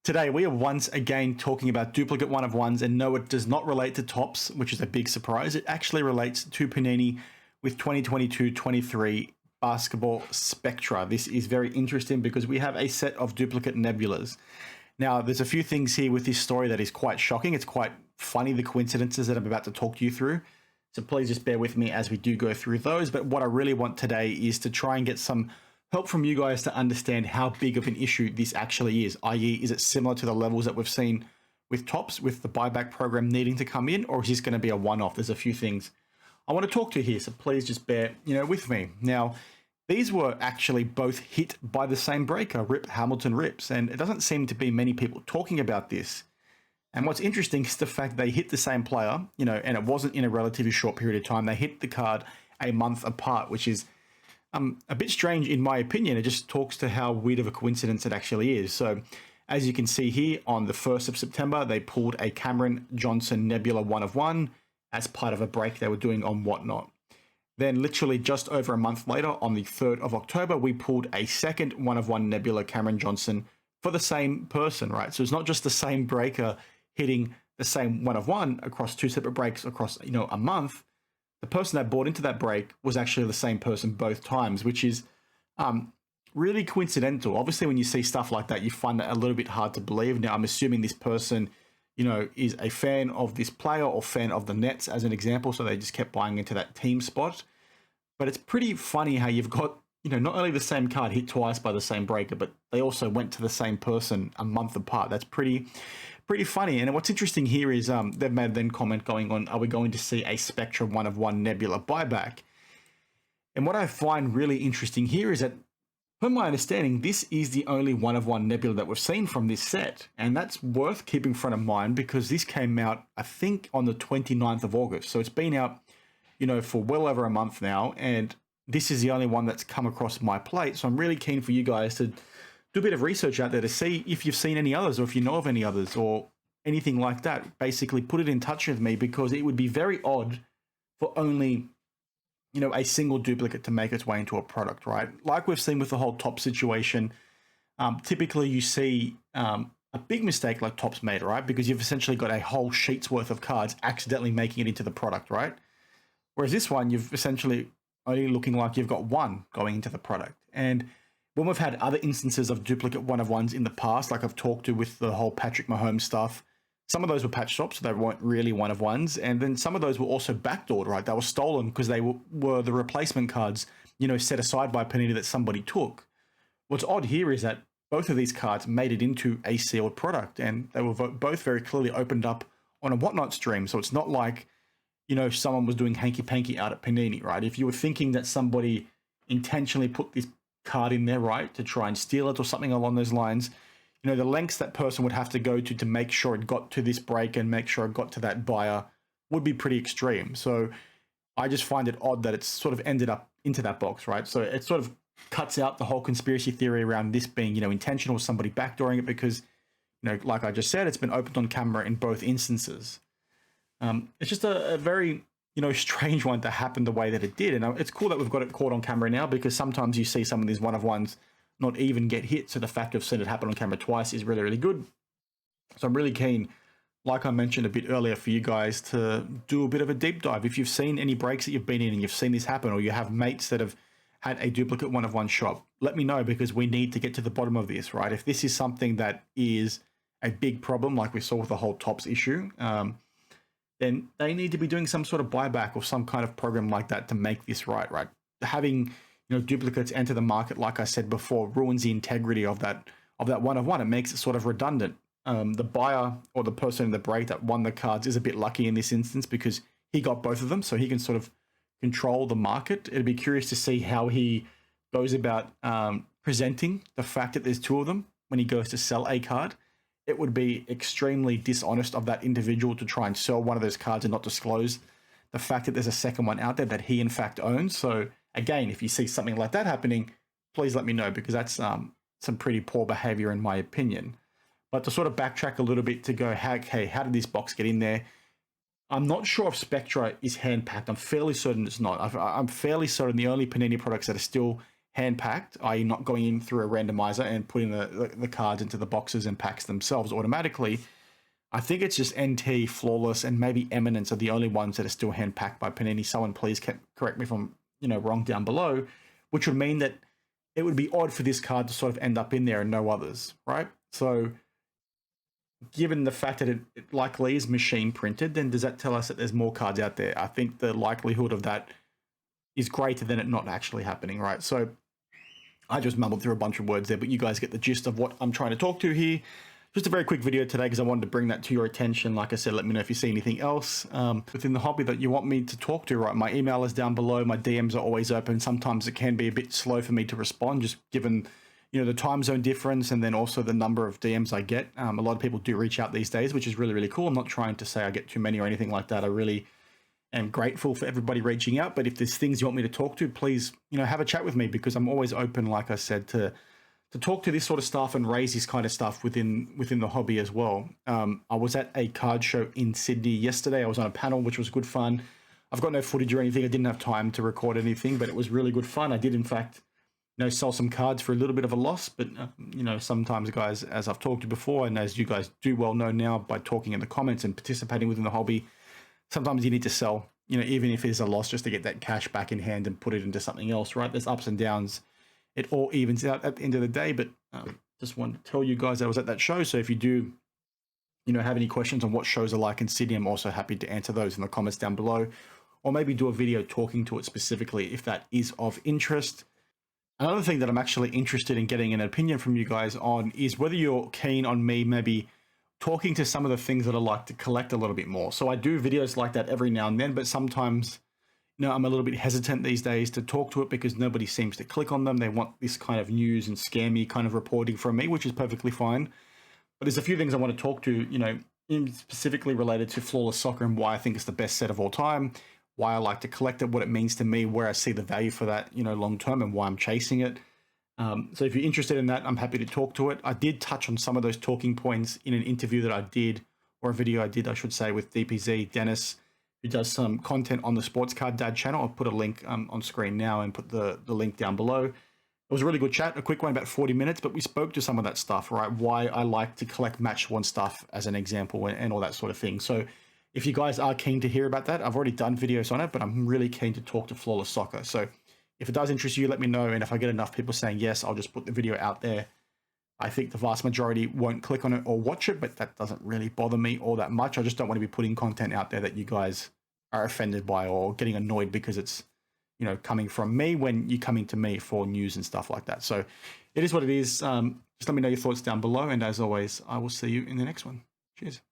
Today, we are once again talking about duplicate one of ones, and no, it does not relate to Topps, which is a big surprise. It actually relates to Panini with 2022-23 Basketball Spectra. This is very interesting because we have a set of duplicate nebulas. Now, there's a few things here with this story that is quite shocking. It's quite funny, the coincidences that I'm about to talk you through. So please just bear with me as we do go through those. But what I really want today is to try and get some help from you guys to understand how big of an issue this actually is, i.e. is it similar to the levels that we've seen with Topps, with the buyback program needing to come in, or is this going to be a one-off? There's a few things I want to talk to here, so please just bear with me. Now, these were actually both hit by the same breaker, Rip Hamilton Rips, and it doesn't seem to be many people talking about this. And what's interesting is the fact they hit the same player, and it wasn't in a relatively short period of time. They hit the card a month apart, which is a bit strange in my opinion. It just talks to how weird of a coincidence it actually is. So as you can see here, on the 1st of September, they pulled a Cameron Johnson Nebula 1 of 1 as part of a break they were doing on Whatnot. Then literally just over a month later, on the 3rd of October, we pulled a second 1 of 1 Nebula Cameron Johnson for the same person, right? So it's not just the same breaker hitting the same 1 of 1 across two separate breaks across, a month. The person that bought into that break was actually the same person both times, which is really coincidental. Obviously, when you see stuff like that, you find it a little bit hard to believe. Now, I'm assuming this person, is a fan of this player or fan of the Nets, as an example, so they just kept buying into that team spot. But it's pretty funny how you've got, not only the same card hit twice by the same breaker, but they also went to the same person a month apart. That's pretty funny. And what's interesting here is they've made then comment going on, are we going to see a Spectra 1 of 1 Nebula buyback? And what I find really interesting here is that, from my understanding, this is the only 1 of 1 Nebula that we've seen from this set. And that's worth keeping front of mind because this came out, I think, on the 29th of August. So it's been out, for well over a month now. And this is the only one that's come across my plate. So I'm really keen for you guys to do a bit of research out there to see if you've seen any others or if you know of any others or anything like that. Basically put it in touch with me because it would be very odd for only, a single duplicate to make its way into a product, right? Like we've seen with the whole Topps situation, typically you see a big mistake like Topps made, right? Because you've essentially got a whole sheet's worth of cards accidentally making it into the product, right? Whereas this one, you've essentially only looking like you've got one going into the product. And when we've had other instances of duplicate 1 of 1s in the past, like I've talked to with the whole Patrick Mahomes stuff, some of those were patch swaps, so they weren't really 1 of 1s. And then some of those were also backdoored, right? They were stolen because they were the replacement cards, set aside by Panini that somebody took. What's odd here is that both of these cards made it into a sealed product, and they were both very clearly opened up on a Whatnot stream. So it's not like, someone was doing hanky-panky out at Panini, right? If you were thinking that somebody intentionally put this card in there, right, to try and steal it or something along those lines, the lengths that person would have to go to make sure it got to this break and make sure it got to that buyer would be pretty extreme. So I just find it odd that it's sort of ended up into that box, right? So it sort of cuts out the whole conspiracy theory around this being, intentional, somebody backdooring it because, like I just said, it's been opened on camera in both instances. It's just a very, strange one to happen the way that it did. And it's cool that we've got it caught on camera now because sometimes you see some of these 1 of 1s not even get hit. So the fact of seeing it happen on camera twice is really, really good. So I'm really keen, like I mentioned a bit earlier, for you guys to do a bit of a deep dive. If you've seen any breaks that you've been in and you've seen this happen, or you have mates that have had a duplicate 1 of 1 shop, let me know because we need to get to the bottom of this, right? If this is something that is a big problem, like we saw with the whole Topps issue, then they need to be doing some sort of buyback or some kind of program like that to make this right? Having, duplicates enter the market, like I said before, ruins the integrity of that 1 of 1. It makes it sort of redundant. The buyer or the person in the break that won the cards is a bit lucky in this instance because he got both of them, so he can sort of control the market. It'd be curious to see how he goes about presenting the fact that there's 2 of them when he goes to sell a card. It would be extremely dishonest of that individual to try and sell one of those cards and not disclose the fact that there's a second one out there that he in fact owns. So again, if you see something like that happening, please let me know because that's some pretty poor behavior in my opinion. But to sort of backtrack a little bit to go, hey, how did this box get in there? I'm not sure if Spectra is hand-packed. I'm fairly certain it's not. I'm fairly certain the only Panini products that are still hand packed, i.e. not going in through a randomizer and putting the cards into the boxes and packs themselves automatically. I think it's just NT, Flawless, and maybe Eminence are the only ones that are still hand packed by Panini. Someone please correct me if I'm wrong down below, which would mean that it would be odd for this card to sort of end up in there and no others, right? So given the fact that it likely is machine printed, then does that tell us that there's more cards out there? I think the likelihood of that is greater than it not actually happening, right? So I just mumbled through a bunch of words there, but you guys get the gist of what I'm trying to talk to here. Just a very quick video today because I wanted to bring that to your attention. Like I said, let me know if you see anything else within the hobby that you want me to talk to, right? My email is down below. My DMs are always open. Sometimes it can be a bit slow for me to respond, just given the time zone difference and then also the number of DMs I get. A lot of people do reach out these days, which is really, really cool. I'm not trying to say I get too many or anything like that. I really am grateful for everybody reaching out. But if there's things you want me to talk to, please, have a chat with me because I'm always open, like I said, to talk to this sort of stuff and raise this kind of stuff within the hobby as well. I was at a card show in Sydney yesterday. I was on a panel, which was good fun. I've got no footage or anything. I didn't have time to record anything, but it was really good fun. I did, in fact, sell some cards for a little bit of a loss, but sometimes, guys, as I've talked to before, and as you guys do well know now by talking in the comments and participating within the hobby, sometimes you need to sell, even if it's a loss, just to get that cash back in hand and put it into something else, right? There's ups and downs. It all evens out at the end of the day, but just wanted to tell you guys I was at that show. So if you do, have any questions on what shows are like in Sydney, I'm also happy to answer those in the comments down below, or maybe do a video talking to it specifically if that is of interest. Another thing that I'm actually interested in getting an opinion from you guys on is whether you're keen on me maybe talking to some of the things that I like to collect a little bit more. So I do videos like that every now and then, but sometimes I'm a little bit hesitant these days to talk to it because nobody seems to click on them. They want this kind of news and scammy kind of reporting from me, which is perfectly fine. But there's a few things I want to talk to, specifically related to Flawless Soccer and why I think it's the best set of all time, why I like to collect it, what it means to me, where I see the value for that, long term, and why I'm chasing it. So if you're interested in that, I'm happy to talk to it. I did touch on some of those talking points in an interview that I did, or a video I did, I should say, with DPZ Dennis, who does some content on the Sports Card Dad channel. I'll put a link on screen now and put the link down below. It was a really good chat, a quick one, about 40 minutes, but we spoke to some of that stuff, right? Why I like to collect match-worn stuff as an example and all that sort of thing. So if you guys are keen to hear about that, I've already done videos on it, but I'm really keen to talk to Flawless Soccer. So if it does interest you, let me know. And if I get enough people saying yes, I'll just put the video out there. I think the vast majority won't click on it or watch it, but that doesn't really bother me all that much. I just don't want to be putting content out there that you guys are offended by or getting annoyed because it's, coming from me when you're coming to me for news and stuff like that. So it is what it is. Just let me know your thoughts down below. And as always, I will see you in the next one. Cheers.